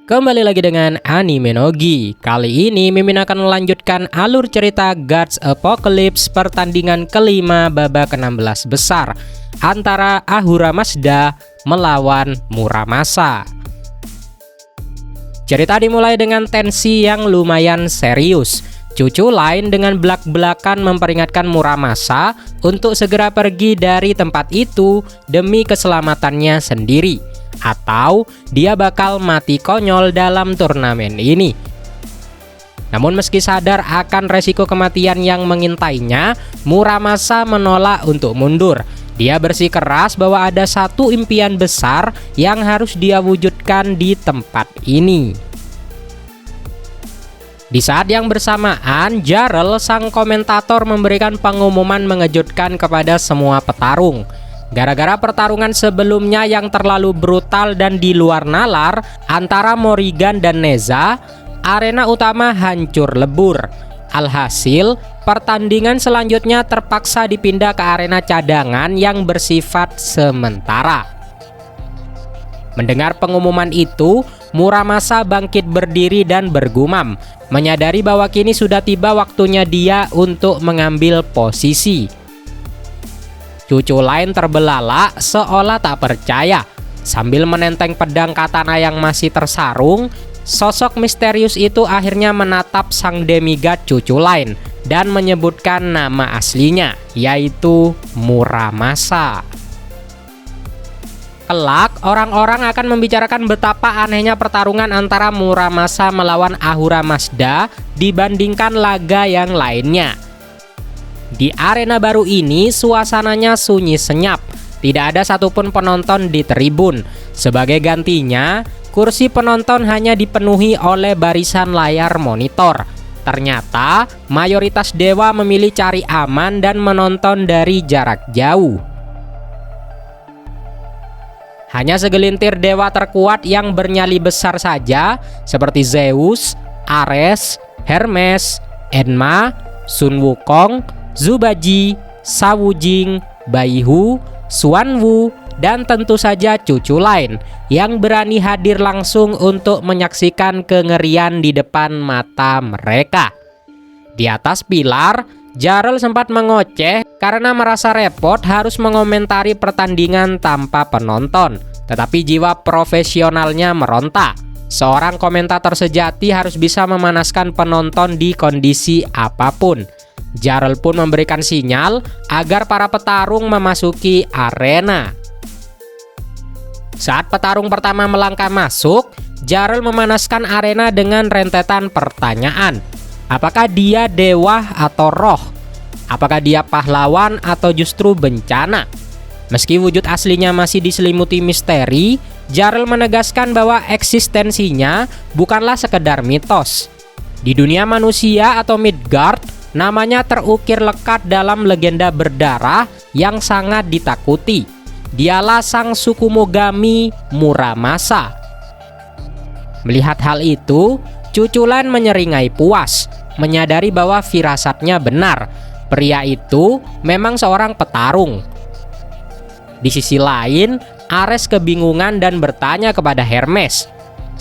Kembali lagi dengan Anime Nogi. Kali ini Mimin akan melanjutkan alur cerita Gods Apocalypse pertandingan kelima babak ke-16 besar antara Ahura Mazda melawan Muramasa. Cerita dimulai dengan tensi yang lumayan serius. Cucu lain dengan belak-belakan memperingatkan Muramasa untuk segera pergi dari tempat itu demi keselamatannya sendiri, atau dia bakal mati konyol dalam turnamen ini. Namun meski sadar akan resiko kematian yang mengintainya, Muramasa menolak untuk mundur. Dia bersikeras bahwa ada satu impian besar yang harus dia wujudkan di tempat ini. Di saat yang bersamaan, Jarl, sang komentator, memberikan pengumuman mengejutkan kepada semua petarung. Gara-gara pertarungan sebelumnya yang terlalu brutal dan di luar nalar antara Morrigan dan Neza, arena utama hancur lebur. Alhasil, pertandingan selanjutnya terpaksa dipindah ke arena cadangan yang bersifat sementara. Mendengar pengumuman itu, Muramasa bangkit berdiri dan bergumam, menyadari bahwa kini sudah tiba waktunya dia untuk mengambil posisi. Cucu lain terbelalak seolah tak percaya. Sambil menenteng pedang katana yang masih tersarung, sosok misterius itu akhirnya menatap sang demigod cucu lain dan menyebutkan nama aslinya, yaitu Muramasa. Kelak, orang-orang akan membicarakan betapa anehnya pertarungan antara Muramasa melawan Ahura Mazda dibandingkan laga yang lainnya. Di arena baru ini, suasananya sunyi senyap. Tidak ada satupun penonton di tribun. Sebagai gantinya, kursi penonton hanya dipenuhi oleh barisan layar monitor. Ternyata, mayoritas dewa memilih cari aman dan menonton dari jarak jauh. Hanya segelintir dewa terkuat yang bernyali besar saja, seperti Zeus, Ares, Hermes, Enma, Sun Wukong, Zubaji, Sawujing, Baihu, Xuanwu, dan tentu saja cucu lain yang berani hadir langsung untuk menyaksikan kengerian di depan mata mereka. Di atas pilar, Jarl sempat mengoceh karena merasa repot harus mengomentari pertandingan tanpa penonton. Tetapi jiwa profesionalnya meronta. Seorang komentator sejati harus bisa memanaskan penonton di kondisi apapun. Jarl pun memberikan sinyal agar para petarung memasuki arena. Saat petarung pertama melangkah masuk, Jarl memanaskan arena dengan rentetan pertanyaan. Apakah dia dewa atau roh? Apakah dia pahlawan atau justru bencana? Meski wujud aslinya masih diselimuti misteri, Jarl menegaskan bahwa eksistensinya bukanlah sekedar mitos. Di dunia manusia atau Midgard, namanya terukir lekat dalam legenda berdarah yang sangat ditakuti. Dialah sang suku Mogami Muramasa. Melihat hal itu, Cuculan menyeringai puas, menyadari bahwa firasatnya benar. Pria itu memang seorang petarung. Di sisi lain, Ares kebingungan dan bertanya kepada Hermes.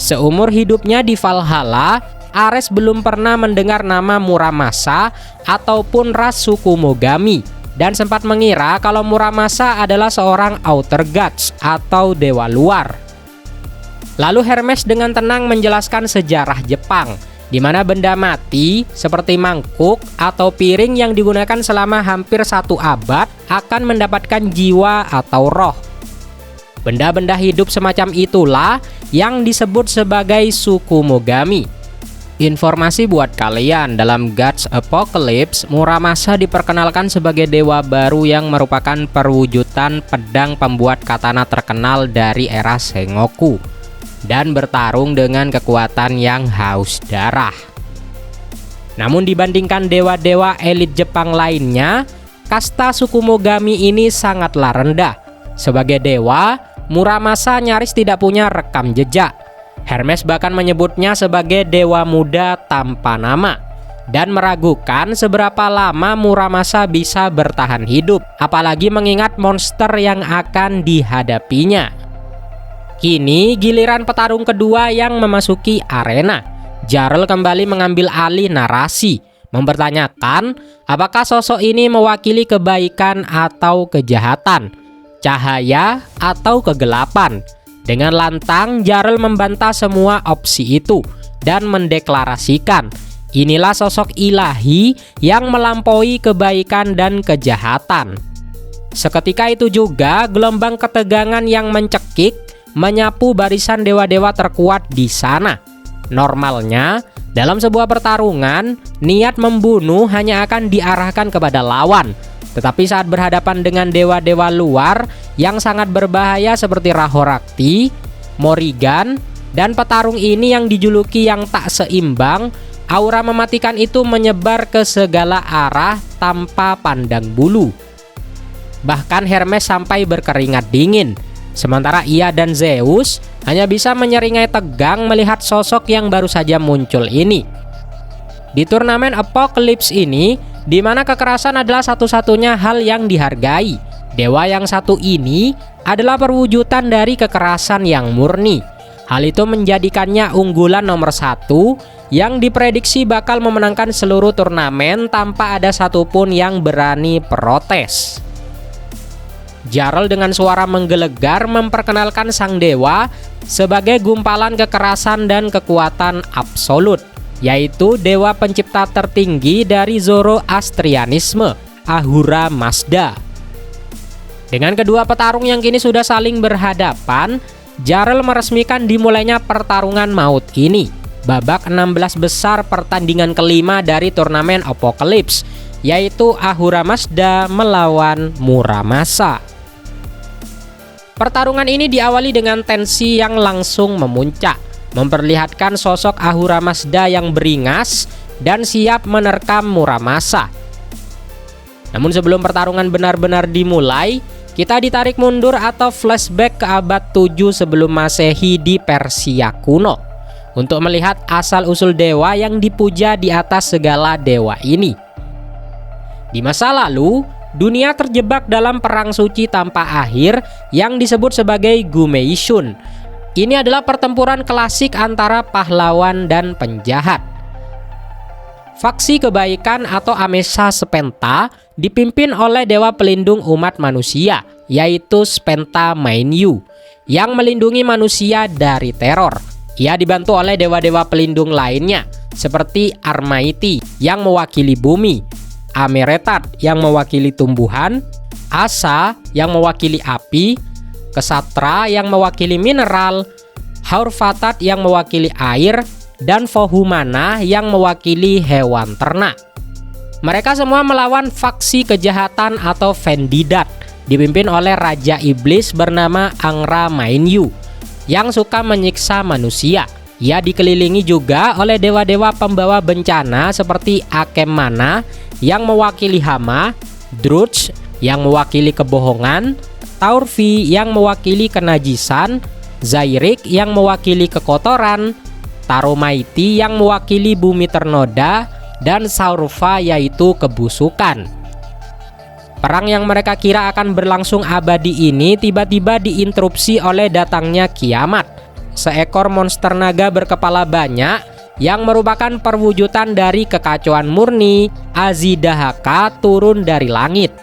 Seumur hidupnya di Valhalla, Ares belum pernah mendengar nama Muramasa ataupun ras suku Mogami, dan sempat mengira kalau Muramasa adalah seorang outer gods atau dewa luar. Lalu Hermes dengan tenang menjelaskan sejarah Jepang, di mana benda mati seperti mangkuk atau piring yang digunakan selama hampir 1 abad akan mendapatkan jiwa atau roh. Benda-benda hidup semacam itulah yang disebut sebagai suku Mogami. Informasi buat kalian, dalam Gods Apocalypse, Muramasa diperkenalkan sebagai dewa baru yang merupakan perwujudan pedang pembuat katana terkenal dari era Sengoku, dan bertarung dengan kekuatan yang haus darah. Namun dibandingkan dewa-dewa elit Jepang lainnya, kasta suku Mogami ini sangatlah rendah. Sebagai dewa, Muramasa nyaris tidak punya rekam jejak. Hermes bahkan menyebutnya sebagai dewa muda tanpa nama, dan meragukan seberapa lama Muramasa bisa bertahan hidup, apalagi mengingat monster yang akan dihadapinya. Kini giliran petarung kedua yang memasuki arena. Jarl kembali mengambil alih narasi, mempertanyakan apakah sosok ini mewakili kebaikan atau kejahatan, cahaya atau kegelapan. Dengan lantang, Jarl membantah semua opsi itu dan mendeklarasikan, inilah sosok ilahi yang melampaui kebaikan dan kejahatan. Seketika itu juga gelombang ketegangan yang mencekik menyapu barisan dewa-dewa terkuat di sana. Normalnya, dalam sebuah pertarungan, niat membunuh hanya akan diarahkan kepada lawan. Tetapi saat berhadapan dengan dewa-dewa luar yang sangat berbahaya seperti Rahorakti, Morrigan, dan petarung ini yang dijuluki yang tak seimbang, aura mematikan itu menyebar ke segala arah tanpa pandang bulu. Bahkan Hermes sampai berkeringat dingin, sementara ia dan Zeus hanya bisa menyeringai tegang melihat sosok yang baru saja muncul ini. Di turnamen Apocalypse ini, di mana kekerasan adalah satu-satunya hal yang dihargai, dewa yang satu ini adalah perwujudan dari kekerasan yang murni. Hal itu menjadikannya unggulan nomor 1 yang diprediksi bakal memenangkan seluruh turnamen tanpa ada satupun yang berani protes. Jarl dengan suara menggelegar memperkenalkan sang dewa sebagai gumpalan kekerasan dan kekuatan absolut, yaitu dewa pencipta tertinggi dari Zoroastrianisme, Ahura Mazda. Dengan kedua petarung yang kini sudah saling berhadapan, Jarl meresmikan dimulainya pertarungan maut ini, babak 16 besar pertandingan kelima dari turnamen Apocalypse, yaitu Ahura Mazda melawan Muramasa. Pertarungan ini diawali dengan tensi yang langsung memuncak, memperlihatkan sosok Ahura Mazda yang beringas dan siap menerkam Muramasa. Namun sebelum pertarungan benar-benar dimulai, kita ditarik mundur atau flashback ke abad 7 sebelum Masehi di Persia kuno untuk melihat asal-usul dewa yang dipuja di atas segala dewa ini. Di masa lalu, dunia terjebak dalam perang suci tanpa akhir yang disebut sebagai Gumeishun. Ini adalah pertempuran klasik antara pahlawan dan penjahat. Faksi kebaikan atau Amesa Spenta dipimpin oleh dewa pelindung umat manusia, yaitu Spenta Mainyu, yang melindungi manusia dari teror. Ia dibantu oleh dewa-dewa pelindung lainnya, seperti Armaiti yang mewakili bumi, Ameretat yang mewakili tumbuhan, Asa yang mewakili api, Kesatra yang mewakili mineral, Haurfatat yang mewakili air, dan Vohumana yang mewakili hewan ternak. Mereka semua melawan faksi kejahatan atau Vendidat, dipimpin oleh Raja Iblis bernama Angra Mainyu, yang suka menyiksa manusia. Ia dikelilingi juga oleh dewa-dewa pembawa bencana seperti Akemmana yang mewakili hama, Druch yang mewakili kebohongan, Taurfi yang mewakili kenajisan, Zairik yang mewakili kekotoran, Taromaiti yang mewakili bumi ternoda, dan Saurfa yaitu kebusukan. Perang yang mereka kira akan berlangsung abadi ini tiba-tiba diinterupsi oleh datangnya kiamat, seekor monster naga berkepala banyak yang merupakan perwujudan dari kekacauan murni, Azidahaka turun dari langit.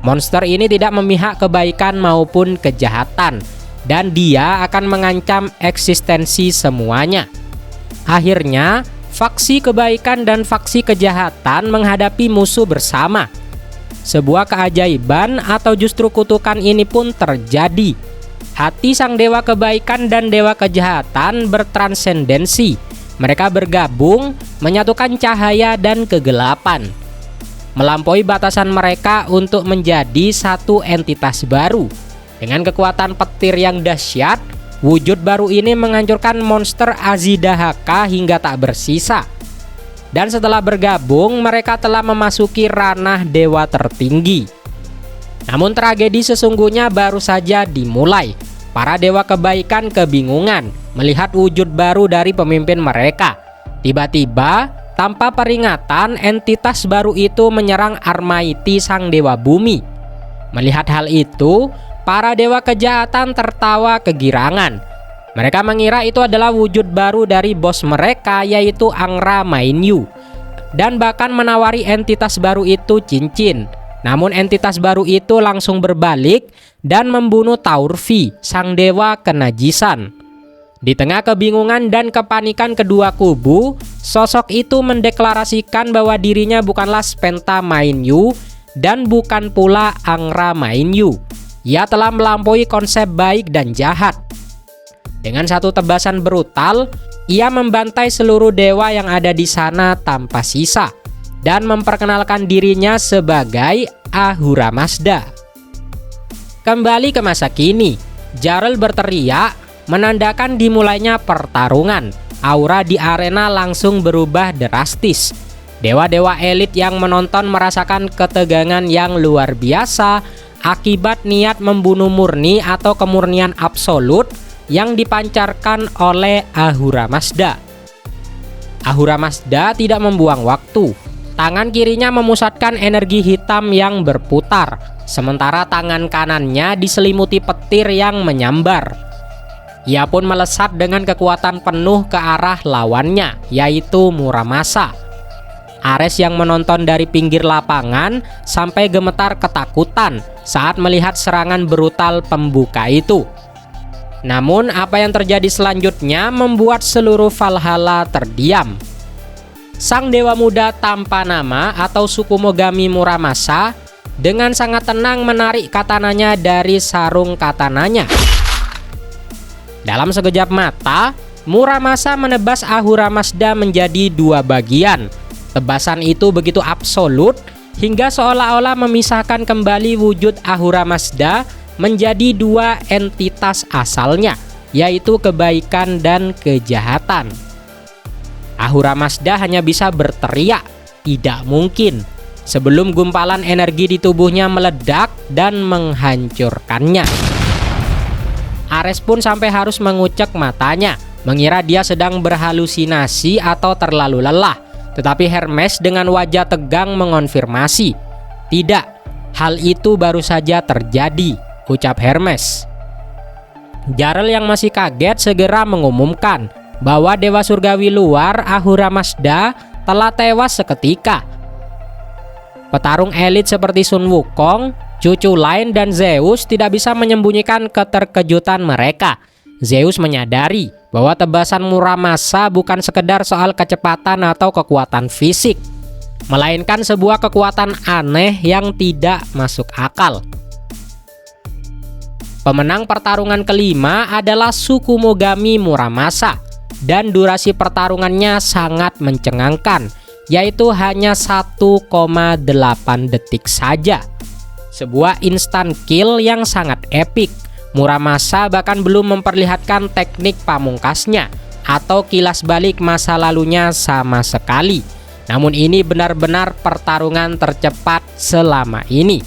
Monster ini tidak memihak kebaikan maupun kejahatan, dan dia akan mengancam eksistensi semuanya. Akhirnya, faksi kebaikan dan faksi kejahatan menghadapi musuh bersama. Sebuah keajaiban atau justru kutukan ini pun terjadi. Hati sang dewa kebaikan dan dewa kejahatan bertransendensi. Mereka bergabung, menyatukan cahaya dan kegelapan, melampaui batasan mereka untuk menjadi satu entitas baru. Dengan kekuatan petir yang dahsyat, wujud baru ini menghancurkan monster Azidahaka hingga tak bersisa. Dan setelah bergabung, mereka telah memasuki ranah dewa tertinggi. Namun tragedi sesungguhnya baru saja dimulai. Para dewa kebaikan kebingungan melihat wujud baru dari pemimpin mereka. Tiba-tiba, tanpa peringatan, entitas baru itu menyerang Armaiti sang dewa bumi. Melihat hal itu, para dewa kejahatan tertawa kegirangan. Mereka mengira itu adalah wujud baru dari bos mereka, yaitu Angra Mainyu, dan bahkan menawari entitas baru itu cincin. Namun entitas baru itu langsung berbalik dan membunuh Taurvi, sang dewa kenajisan. Di tengah kebingungan dan kepanikan kedua kubu, sosok itu mendeklarasikan bahwa dirinya bukanlah Spenta Mainyu dan bukan pula Angra Mainyu. Ia telah melampaui konsep baik dan jahat. Dengan satu tebasan brutal, ia membantai seluruh dewa yang ada di sana tanpa sisa dan memperkenalkan dirinya sebagai Ahura Mazda. Kembali ke masa kini, Jarl berteriak menandakan dimulainya pertarungan. Aura di arena langsung berubah drastis. Dewa-dewa elit yang menonton merasakan ketegangan yang luar biasa akibat niat membunuh murni atau kemurnian absolut yang dipancarkan oleh Ahura Mazda. Ahura Mazda tidak membuang waktu. Tangan kirinya memusatkan energi hitam yang berputar, sementara tangan kanannya diselimuti petir yang menyambar. Ia pun melesat dengan kekuatan penuh ke arah lawannya, yaitu Muramasa. Ares yang menonton dari pinggir lapangan sampai gemetar ketakutan saat melihat serangan brutal pembuka itu. Namun apa yang terjadi selanjutnya membuat seluruh Valhalla terdiam. Sang dewa muda tanpa nama atau Sukumogami Muramasa dengan sangat tenang menarik katananya dari sarung katananya. Dalam sekejap mata, Muramasa menebas Ahura Mazda menjadi dua bagian. Tebasan itu begitu absolut hingga seolah-olah memisahkan kembali wujud Ahura Mazda menjadi dua entitas asalnya, yaitu kebaikan dan kejahatan. Ahura Mazda hanya bisa berteriak, "Tidak mungkin," sebelum gumpalan energi di tubuhnya meledak dan menghancurkannya. Ares pun sampai harus mengucek matanya, mengira dia sedang berhalusinasi atau terlalu lelah. Tetapi Hermes dengan wajah tegang mengonfirmasi, "Tidak, hal itu baru saja terjadi," ucap Hermes. Jarl yang masih kaget segera mengumumkan bahwa dewa surgawi luar Ahura Mazda telah tewas seketika. Petarung elit seperti Sun Wukong, cucu lain dan Zeus tidak bisa menyembunyikan keterkejutan mereka. Zeus menyadari bahwa tebasan Muramasa bukan sekedar soal kecepatan atau kekuatan fisik, melainkan sebuah kekuatan aneh yang tidak masuk akal. Pemenang pertarungan kelima adalah Sukumogami Muramasa, dan durasi pertarungannya sangat mencengangkan, yaitu hanya 1,8 detik saja. Sebuah instant kill yang sangat epik. Muramasa bahkan belum memperlihatkan teknik pamungkasnya atau kilas balik masa lalunya sama sekali. Namun ini benar-benar pertarungan tercepat selama ini.